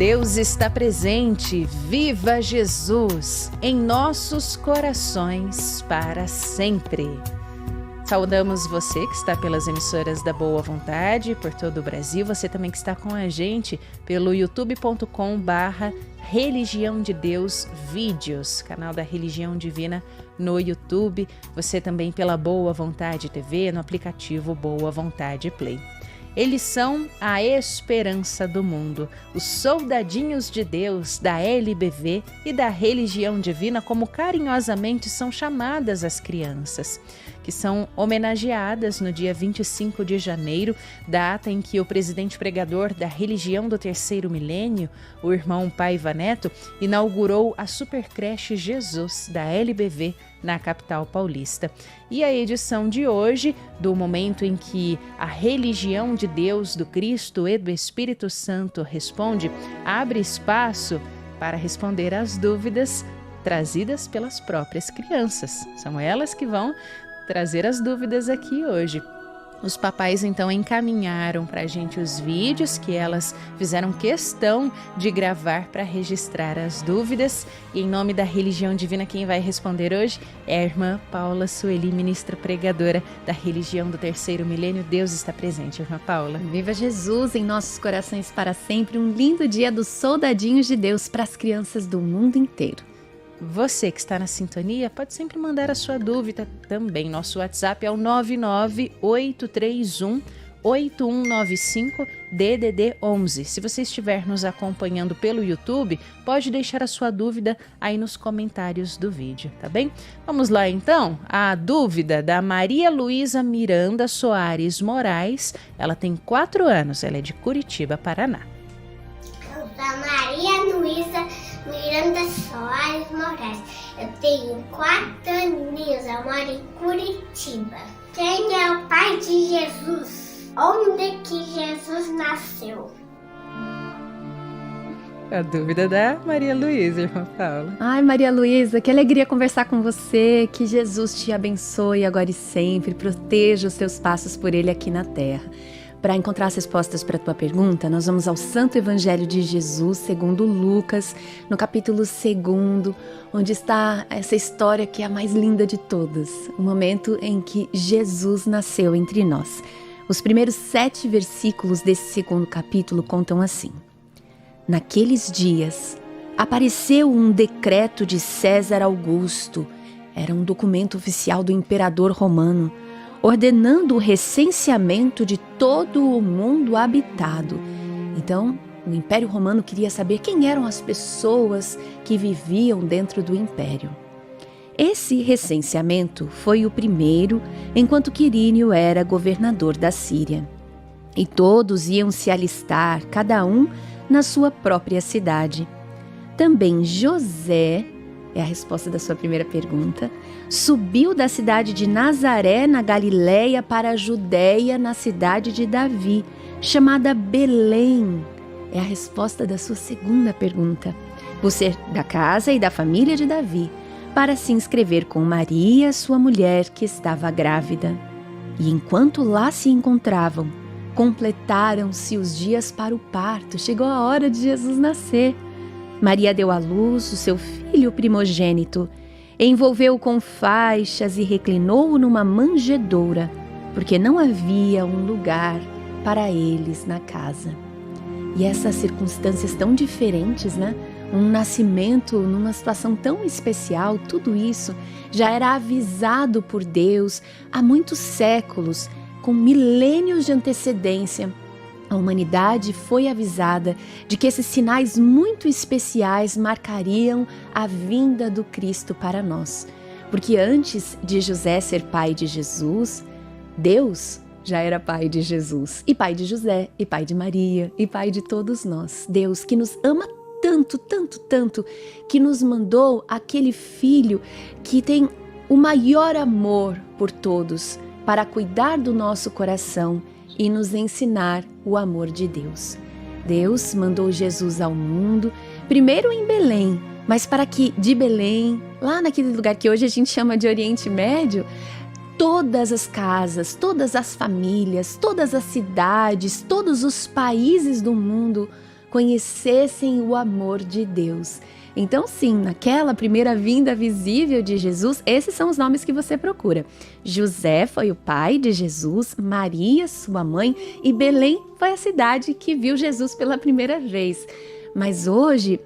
Deus está presente, viva Jesus, em nossos corações para sempre. Saudamos você que está pelas emissoras da Boa Vontade, por todo o Brasil, você também que está com a gente pelo youtube.com/Religião de Deus Vídeos, canal da Religião Divina no YouTube, você também pela Boa Vontade TV, no aplicativo Boa Vontade Play. Eles são a esperança do mundo, os soldadinhos de Deus da LBV e da Religião Divina, como carinhosamente são chamadas as crianças, que são homenageadas no dia 25 de janeiro, data em que o presidente pregador da Religião do Terceiro Milênio, o irmão Paiva Neto, inaugurou a Supercreche Jesus da LBV na capital paulista. E a edição de hoje, do momento em que a religião de Deus, do Cristo e do Espírito Santo responde, abre espaço para responder às dúvidas trazidas pelas próprias crianças. São elas que vão trazer as dúvidas aqui hoje. Os papais então encaminharam para a gente os vídeos que elas fizeram questão de gravar para registrar as dúvidas. E em nome da Religião Divina, quem vai responder hoje é a irmã Paula Sueli, ministra pregadora da Religião do Terceiro Milênio. Deus está presente, irmã Paula. Viva Jesus em nossos corações para sempre. Um lindo dia dos soldadinhos de Deus para as crianças do mundo inteiro. Você que está na sintonia pode sempre mandar a sua dúvida também. Nosso WhatsApp é o 998318195 DDD 11. Se você estiver nos acompanhando pelo YouTube, pode deixar a sua dúvida aí nos comentários do vídeo, tá bem? Vamos lá então, a dúvida da Maria Luísa Miranda Soares Moraes. Ela tem 4 anos, ela é de Curitiba, Paraná. Da Maria Luísa Miranda Soares Moraes. Eu tenho 4 aninhos, eu moro em Curitiba. Quem é o pai de Jesus? Onde que Jesus nasceu? A dúvida da Maria Luísa, irmã Paula. Ai, Maria Luísa, que alegria conversar com você. Que Jesus te abençoe agora e sempre. Proteja os seus passos por Ele aqui na terra. Para encontrar as respostas para a tua pergunta, nós vamos ao Santo Evangelho de Jesus, segundo Lucas, no capítulo 2, onde está essa história que é a mais linda de todas, o momento em que Jesus nasceu entre nós. Os primeiros 7 versículos desse segundo capítulo contam assim: Naqueles dias, apareceu um decreto de César Augusto, era um documento oficial do imperador romano, ordenando o recenseamento de todo o mundo habitado. Então, o Império Romano queria saber quem eram as pessoas que viviam dentro do Império. Esse recenseamento foi o primeiro, enquanto Quirínio era governador da Síria. E todos iam se alistar, cada um na sua própria cidade. Também José, é a resposta da sua primeira pergunta, subiu da cidade de Nazaré, na Galiléia, para a Judéia, na cidade de Davi, chamada Belém. É a resposta da sua segunda pergunta. Por ser da casa e da família de Davi, para se inscrever com Maria, sua mulher, que estava grávida. E enquanto lá se encontravam, completaram-se os dias para o parto. Chegou a hora de Jesus nascer. Maria deu à luz o seu filho primogênito, envolveu-o com faixas e reclinou-o numa manjedoura, porque não havia um lugar para eles na casa. E essas circunstâncias tão diferentes, né? Um nascimento numa situação tão especial, tudo isso já era avisado por Deus há muitos séculos, com milênios de antecedência. A humanidade foi avisada de que esses sinais muito especiais marcariam a vinda do Cristo para nós. Porque antes de José ser pai de Jesus, Deus já era pai de Jesus, e pai de José, e pai de Maria, e pai de todos nós. Deus que nos ama tanto, tanto, tanto, que nos mandou aquele Filho que tem o maior amor por todos, para cuidar do nosso coração e nos ensinar o amor de Deus. Deus mandou Jesus ao mundo, primeiro em Belém, mas para que de Belém, lá naquele lugar que hoje a gente chama de Oriente Médio, todas as casas, todas as famílias, todas as cidades, todos os países do mundo conhecessem o amor de Deus. Então sim, naquela primeira vinda visível de Jesus, esses são os nomes que você procura. José foi o pai de Jesus, Maria, sua mãe, e Belém foi a cidade que viu Jesus pela primeira vez. Mas hoje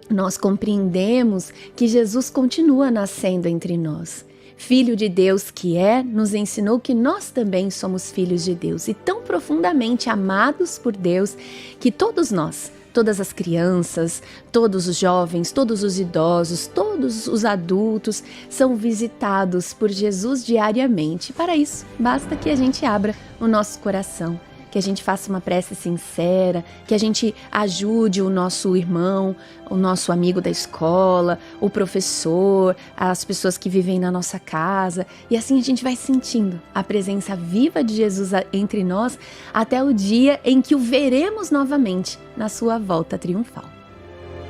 nós compreendemos que Jesus continua nascendo entre nós. Filho de Deus que é, nos ensinou que nós também somos filhos de Deus e tão profundamente amados por Deus que todos nós, todas as crianças, todos os jovens, todos os idosos, todos os adultos são visitados por Jesus diariamente. Para isso, basta que a gente abra o nosso coração, que a gente faça uma prece sincera, que a gente ajude o nosso irmão, o nosso amigo da escola, o professor, as pessoas que vivem na nossa casa. E assim a gente vai sentindo a presença viva de Jesus entre nós até o dia em que o veremos novamente na sua volta triunfal.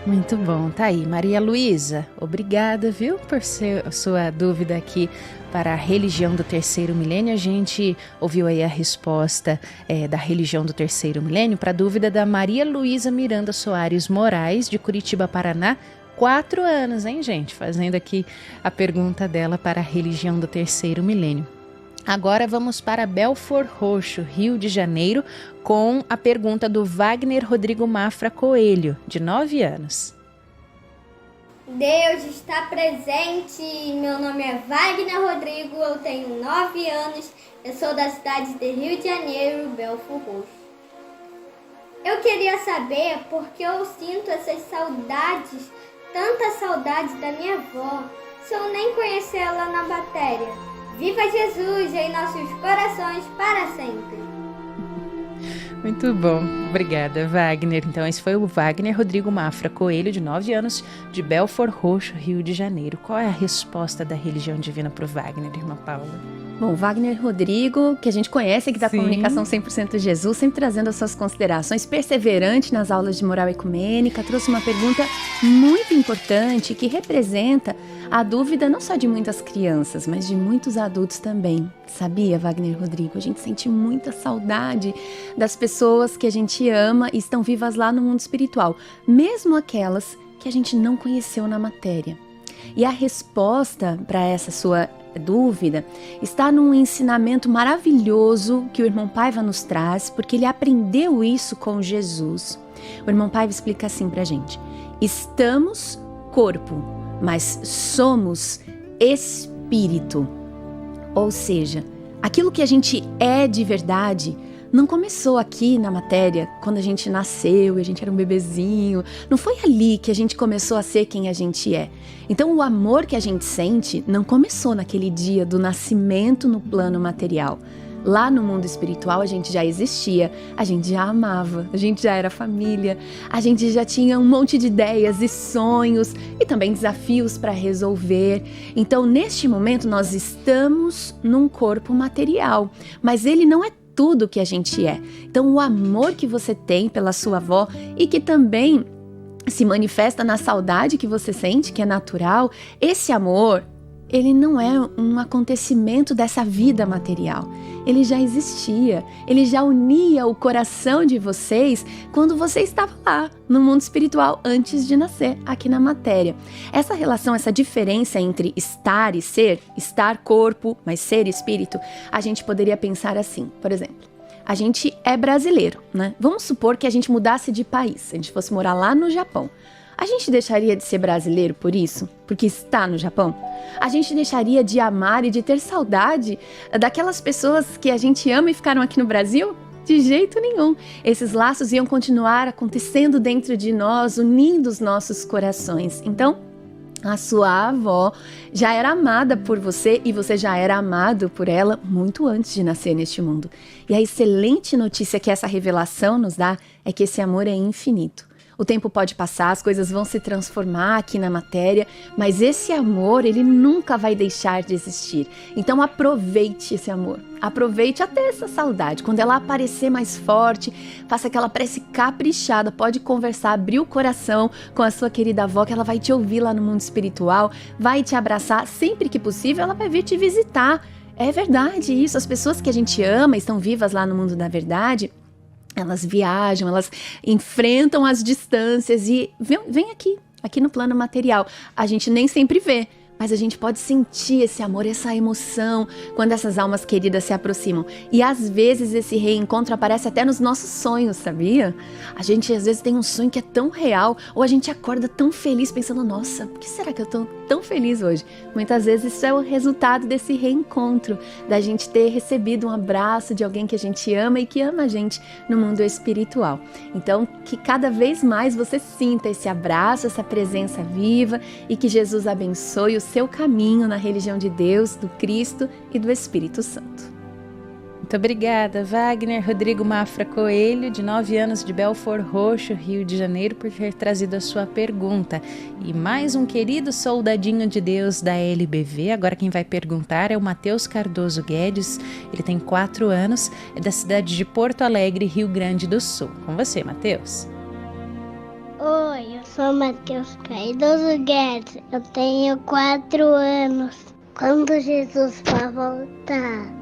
Muito bom, tá aí. Maria Luísa, obrigada, viu, por sua dúvida aqui para a religião do terceiro milênio. A gente ouviu aí a resposta da religião do terceiro milênio para a dúvida da Maria Luísa Miranda Soares Moraes, de Curitiba, Paraná. 4 anos, hein, gente? Fazendo aqui a pergunta dela para a religião do terceiro milênio. Agora vamos para Belford Roxo, Rio de Janeiro, com a pergunta do Wagner Rodrigo Mafra Coelho, de 9 anos. Deus está presente. Meu nome é Wagner Rodrigo, eu tenho 9 anos, eu sou da cidade de Rio de Janeiro, Belford Roxo. Eu queria saber por que eu sinto essas saudades, tantas saudades da minha avó, se eu nem conhecer ela na matéria. Viva Jesus em nossos corações para sempre. Muito bom, obrigada, Wagner. Então esse foi o Wagner Rodrigo Mafra Coelho, de 9 anos, de Belford Roxo, Rio de Janeiro. Qual é a resposta da religião divina para o Wagner, irmã Paula? Bom, Wagner Rodrigo, que a gente conhece aqui da Comunicação 100% Jesus, sempre trazendo as suas considerações, perseverante nas aulas de moral ecumênica, trouxe uma pergunta muito importante que representa a dúvida não só de muitas crianças, mas de muitos adultos também. Sabia, Wagner Rodrigo? A gente sente muita saudade das pessoas que a gente ama e estão vivas lá no mundo espiritual, mesmo aquelas que a gente não conheceu na matéria. E a resposta para essa sua dúvida está num ensinamento maravilhoso que o irmão Paiva nos traz, porque ele aprendeu isso com Jesus. O irmão Paiva explica assim pra gente: estamos corpo, mas somos espírito. Ou seja, aquilo que a gente é de verdade não começou aqui na matéria, quando a gente nasceu e a gente era um bebezinho. Não foi ali que a gente começou a ser quem a gente é. Então o amor que a gente sente não começou naquele dia do nascimento no plano material. Lá no mundo espiritual a gente já existia, a gente já amava, a gente já era família, a gente já tinha um monte de ideias e sonhos e também desafios para resolver. Então neste momento nós estamos num corpo material, mas ele não é tudo que a gente é. Então o amor que você tem pela sua avó e que também se manifesta na saudade que você sente, que é natural, esse amor, ele não é um acontecimento dessa vida material. Ele já existia, ele já unia o coração de vocês quando você estava lá, no mundo espiritual, antes de nascer aqui na matéria. Essa relação, essa diferença entre estar e ser, estar corpo, mas ser espírito, a gente poderia pensar assim, por exemplo. A gente é brasileiro, né? Vamos supor que a gente mudasse de país, se a gente fosse morar lá no Japão. A gente deixaria de ser brasileiro por isso? Porque está no Japão? A gente deixaria de amar e de ter saudade daquelas pessoas que a gente ama e ficaram aqui no Brasil? De jeito nenhum. Esses laços iam continuar acontecendo dentro de nós, unindo os nossos corações. Então, a sua avó já era amada por você e você já era amado por ela muito antes de nascer neste mundo. E a excelente notícia que essa revelação nos dá é que esse amor é infinito. O tempo pode passar, as coisas vão se transformar aqui na matéria, mas esse amor, ele nunca vai deixar de existir. Então aproveite esse amor, aproveite até essa saudade. Quando ela aparecer mais forte, faça aquela prece caprichada, pode conversar, abrir o coração com a sua querida avó, que ela vai te ouvir lá no mundo espiritual, vai te abraçar, sempre que possível ela vai vir te visitar. É verdade isso, as pessoas que a gente ama, estão vivas lá no mundo da verdade, Elas viajam, elas enfrentam as distâncias e vem aqui no plano material. A gente nem sempre vê, mas a gente pode sentir esse amor, essa emoção quando essas almas queridas se aproximam. E às vezes esse reencontro aparece até nos nossos sonhos, sabia? A gente às vezes tem um sonho que é tão real, ou a gente acorda tão feliz pensando, nossa, por que será que eu tô tão feliz hoje? Muitas vezes isso é o resultado desse reencontro, da gente ter recebido um abraço de alguém que a gente ama e que ama a gente no mundo espiritual. Então, que cada vez mais você sinta esse abraço, essa presença viva e que Jesus abençoe o seu caminho na religião de Deus, do Cristo e do Espírito Santo. Muito obrigada, Wagner Rodrigo Mafra Coelho, de 9 anos, de Belford Roxo, Rio de Janeiro, por ter trazido a sua pergunta. E mais um querido soldadinho de Deus da LBV, agora quem vai perguntar é o Matheus Cardoso Guedes, ele tem 4 anos, é da cidade de Porto Alegre, Rio Grande do Sul. Com você, Matheus. Oi, eu sou Matheus Cardoso Guedes, eu tenho 4 anos. Quando Jesus vai voltar?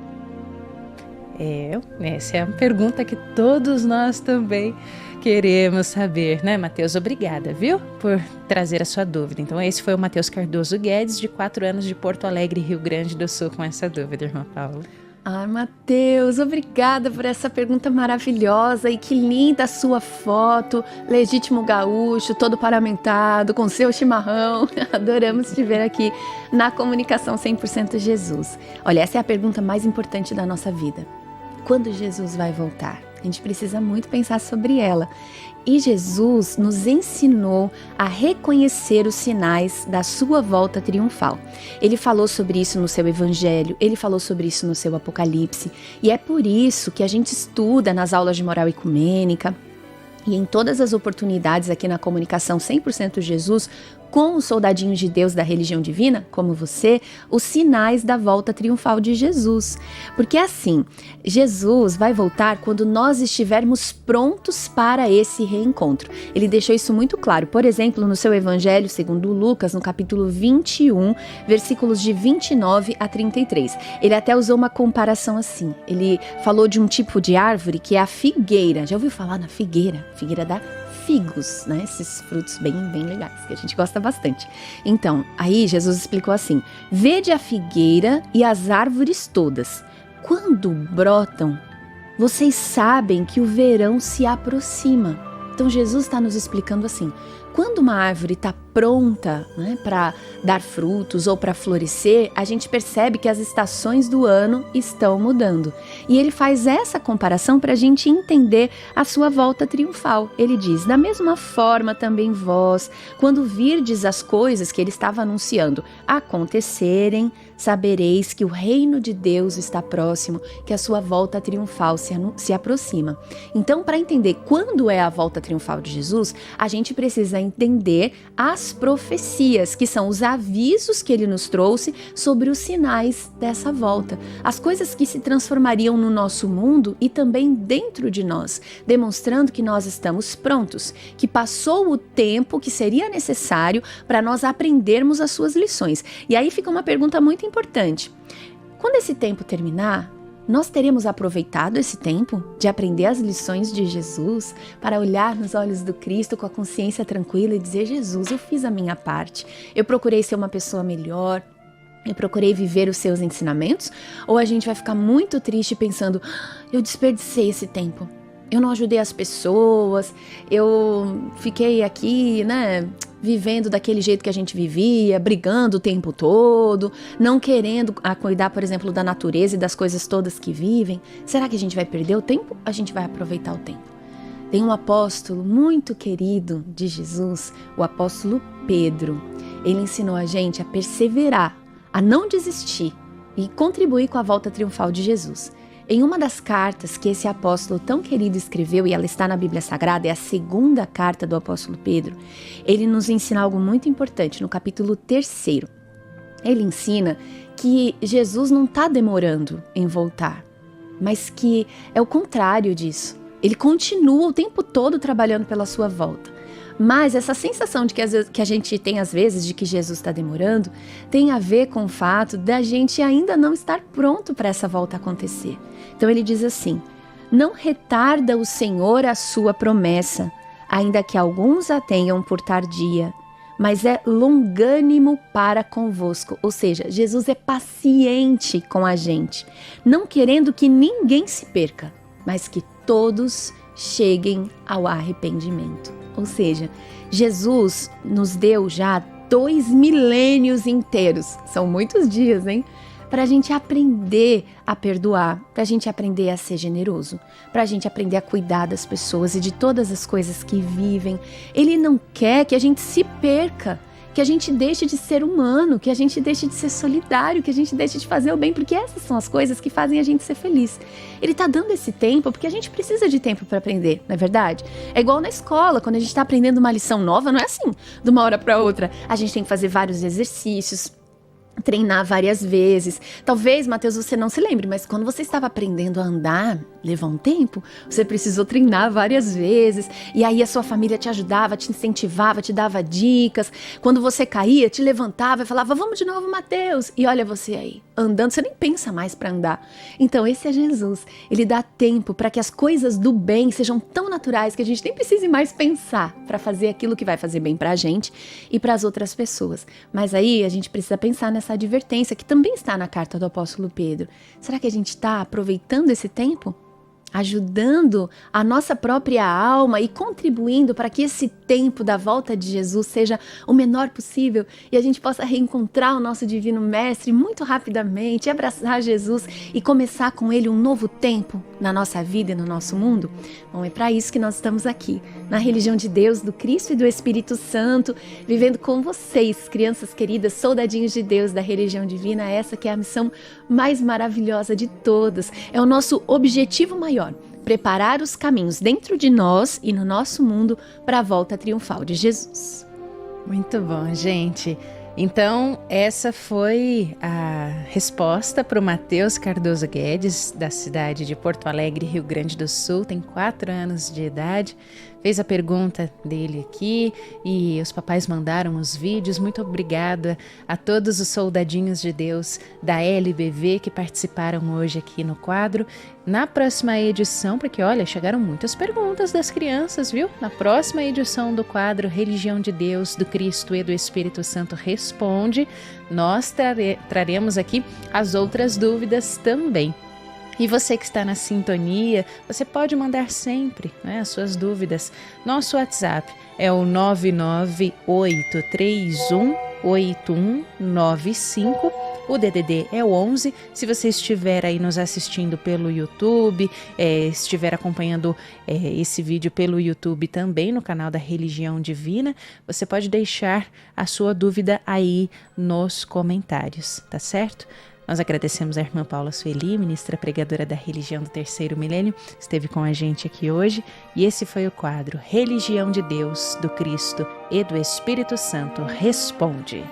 Essa é a pergunta que todos nós também queremos saber, né, Matheus? Obrigada, viu, por trazer a sua dúvida. Então esse foi o Matheus Cardoso Guedes, de 4 anos, de Porto Alegre, Rio Grande do Sul, com essa dúvida, irmã Paula. Ai, Matheus, obrigada por essa pergunta maravilhosa e que linda a sua foto, legítimo gaúcho, todo paramentado, com seu chimarrão. Adoramos te ver aqui na Comunicação 100% Jesus. Olha, essa é a pergunta mais importante da nossa vida. Quando Jesus vai voltar? A gente precisa muito pensar sobre ela. E Jesus nos ensinou a reconhecer os sinais da sua volta triunfal. Ele falou sobre isso no seu Evangelho, ele falou sobre isso no seu Apocalipse. E é por isso que a gente estuda nas aulas de moral ecumênica e em todas as oportunidades aqui na Comunicação 100% Jesus, com os soldadinhos de Deus da religião divina, como você, os sinais da volta triunfal de Jesus. Porque assim, Jesus vai voltar quando nós estivermos prontos para esse reencontro. Ele deixou isso muito claro, por exemplo, no seu Evangelho segundo Lucas, no capítulo 21, versículos de 29 a 33. Ele até usou uma comparação assim. Ele falou de um tipo de árvore que é a figueira. Já ouviu falar na figueira? Figueira da figos, né? Esses frutos bem legais, que a gente gosta bastante. Então, aí Jesus explicou assim: vede a figueira e as árvores todas. Quando brotam, vocês sabem que o verão se aproxima. Então, Jesus está nos explicando assim: quando uma árvore está pronta, né, para dar frutos ou para florescer, a gente percebe que as estações do ano estão mudando. E ele faz essa comparação para a gente entender a sua volta triunfal. Ele diz: da mesma forma também vós, quando virdes as coisas que ele estava anunciando acontecerem, sabereis que o reino de Deus está próximo, que a sua volta triunfal se aproxima. Então, para entender quando é a volta triunfal de Jesus, a gente precisa entender as profecias, que são os avisos que ele nos trouxe sobre os sinais dessa volta. As coisas que se transformariam no nosso mundo e também dentro de nós, demonstrando que nós estamos prontos, que passou o tempo que seria necessário para nós aprendermos as suas lições. E aí fica uma pergunta muito importante. Quando esse tempo terminar, nós teremos aproveitado esse tempo de aprender as lições de Jesus para olhar nos olhos do Cristo com a consciência tranquila e dizer: Jesus, eu fiz a minha parte, eu procurei ser uma pessoa melhor, eu procurei viver os seus ensinamentos? Ou a gente vai ficar muito triste pensando: eu desperdicei esse tempo, eu não ajudei as pessoas, eu fiquei aqui, né, vivendo daquele jeito que a gente vivia, brigando o tempo todo, não querendo cuidar, por exemplo, da natureza e das coisas todas que vivem. Será que a gente vai perder o tempo? A gente vai aproveitar o tempo. Tem um apóstolo muito querido de Jesus, o apóstolo Pedro. Ele ensinou a gente a perseverar, a não desistir e contribuir com a volta triunfal de Jesus. Em uma das cartas que esse apóstolo tão querido escreveu, e ela está na Bíblia Sagrada, é a segunda carta do apóstolo Pedro, ele nos ensina algo muito importante no capítulo 3. Ele ensina que Jesus não está demorando em voltar, mas que é o contrário disso. Ele continua o tempo todo trabalhando pela sua volta. Mas essa sensação de que a gente tem às vezes de que Jesus está demorando tem a ver com o fato da gente ainda não estar pronto para essa volta acontecer. Então ele diz assim: Não retarda o Senhor a sua promessa, ainda que alguns a tenham por tardia, mas é longânimo para convosco. Ou seja, Jesus é paciente com a gente, não querendo que ninguém se perca, mas que todos cheguem ao arrependimento. Ou seja, Jesus nos deu já 2 milênios inteiros, são muitos dias, hein? Para a gente aprender a perdoar, para a gente aprender a ser generoso, para a gente aprender a cuidar das pessoas e de todas as coisas que vivem. Ele não quer que a gente se perca, que a gente deixe de ser humano, que a gente deixe de ser solidário, que a gente deixe de fazer o bem, porque essas são as coisas que fazem a gente ser feliz. Ele está dando esse tempo porque a gente precisa de tempo para aprender, não é verdade? É igual na escola, quando a gente está aprendendo uma lição nova, não é assim, de uma hora para outra. A gente tem que fazer vários exercícios, treinar várias vezes. Talvez, Mateus, você não se lembre, mas quando você estava aprendendo a andar, levou um tempo, você precisou treinar várias vezes, e aí a sua família te ajudava, te incentivava, te dava dicas. Quando você caía, te levantava e falava, vamos de novo, Mateus. E olha você aí, andando, você nem pensa mais para andar. Então, esse é Jesus. Ele dá tempo para que as coisas do bem sejam tão naturais que a gente nem precise mais pensar para fazer aquilo que vai fazer bem para a gente e para as outras pessoas. Mas aí a gente precisa pensar nessa advertência que também está na carta do apóstolo Pedro. Será que a gente está aproveitando esse tempo? Ajudando a nossa própria alma e contribuindo para que esse tempo da volta de Jesus seja o menor possível e a gente possa reencontrar o nosso divino mestre muito rapidamente, abraçar Jesus e começar com ele um novo tempo na nossa vida e no nosso mundo? Bom, é para isso que nós estamos aqui, na religião de Deus, do Cristo e do Espírito Santo, vivendo com vocês, crianças queridas, soldadinhos de Deus da religião divina, essa que é a missão mais maravilhosa de todas, é o nosso objetivo maior. Preparar os caminhos dentro de nós e no nosso mundo para a volta triunfal de Jesus. Muito bom, gente. Então, essa foi a resposta para o Mateus Cardoso Guedes, da cidade de Porto Alegre, Rio Grande do Sul, tem 4 anos de idade. Fez a pergunta dele aqui e os papais mandaram os vídeos. Muito obrigada a todos os soldadinhos de Deus da LBV que participaram hoje aqui no quadro. Na próxima edição, porque olha, chegaram muitas perguntas das crianças, viu? Na próxima edição do quadro Religião de Deus, do Cristo e do Espírito Santo Responde, nós traremos aqui as outras dúvidas também. E você que está na sintonia, você pode mandar sempre, né, as suas dúvidas. Nosso WhatsApp é o 998318195. O DDD é o 11. Se você estiver aí nos assistindo pelo YouTube, estiver acompanhando esse vídeo pelo YouTube também, no canal da Religião Divina, você pode deixar a sua dúvida aí nos comentários, tá certo? Nós agradecemos a irmã Paula Sueli, ministra pregadora da Religião do Terceiro Milênio, esteve com a gente aqui hoje, e esse foi o quadro Religião de Deus, do Cristo e do Espírito Santo Responde.